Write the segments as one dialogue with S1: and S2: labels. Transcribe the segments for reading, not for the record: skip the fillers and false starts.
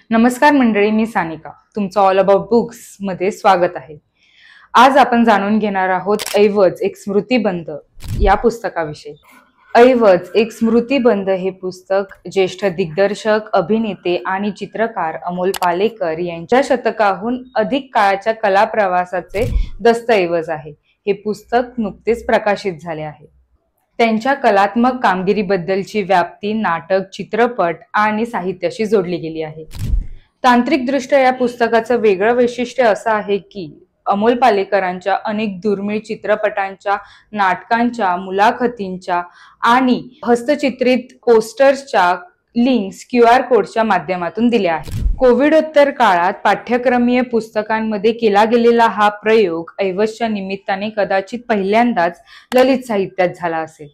S1: नमस्कार मंडळी, मी सानिका. तुमचं ऑल अबाउट बुक्स मध्ये स्वागत आहे. आज आपण जाणून घेणार आहोत ऐवज एक स्मृतिबंध या पुस्तकाविषयी. ऐवज एक स्मृतिबंध हे पुस्तक ज्येष्ठ दिग्दर्शक, अभिनेते आणि चित्रकार अमोल पालेकर यांच्या शतकाहून अधिक काळाच्या कला प्रवासाचे दस्तऐवज आहे. हे पुस्तक नुकतेच प्रकाशित झाले आहे. त्यांच्या कलात्मक कामगिरीबद्दलची व्याप्ती नाटक, चित्रपट आणि साहित्याशी जोडली गेली आहे. तांत्रिकदृष्ट्या या पुस्तकाचं वेगळं वैशिष्ट्य असं आहे की अमोल पालेकरांच्या अनेक दुर्मिळ चित्रपटांच्या, नाटकांच्या, मुलाखतींच्या आणि हस्तचित्रित पोस्टर्सच्या लिंक्स QR कोडच्या माध्यमातून दिल्या आहेत. कोविडोत्तर काळात पाठ्यक्रमीय पुस्तकांमध्ये केला गेलेला हा प्रयोग ऐवजच्या निमित्ताने कदाचित पहिल्यांदाच ललित साहित्यात झाला असेल.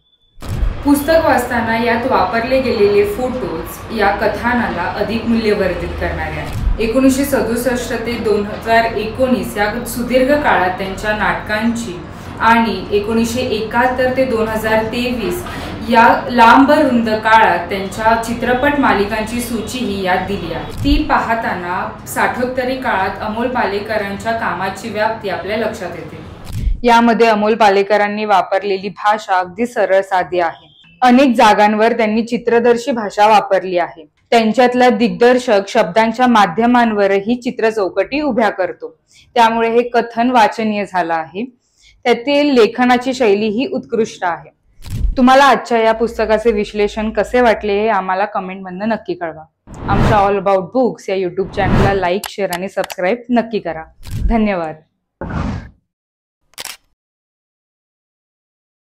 S1: पुस्तक वाचताना यात वापरले गेलेले फोटोज या कथानाला अधिक मूल्यवर्धित करणारे आहेत. 1967 ते 2019 या सुदीर्घ काळात त्यांच्या नाटकांची आणि 1971 ते 2023 या लांब रुंद काळात त्यांच्या चित्रपट मालिकांची सूचीही यात दिली आहे. ती पाहताना साठोत्तरी काळात अमोल पालेकरांच्या कामाची व्याप्ती आपल्या लक्षात येते. यामध्ये अमोल पालेकरांनी वापरलेली भाषा अगदी सरळ साधी आहे. अनेक जागांवर त्यांनी चित्रदर्शी भाषा वापरली आहे. त्यांच्यातला दिग्दर्शक शब्दांच्या माध्यमांवरही चित्र चौकटी उभ्या करतो. त्यामुळे हे कथन वाचनीय झालं आहे. त्यातील लेखनाची शैली ही उत्कृष्ट आहे. तुम्हाला आजच्या या पुस्तकाचे विश्लेषण कसे वाटले हे आम्हाला कमेंटमधून नक्की कळवा. आमच्या ऑल अबाउट बुक्स या YouTube चॅनलला लाईक, शेअर आणि सबस्क्राईब नक्की करा. धन्यवाद.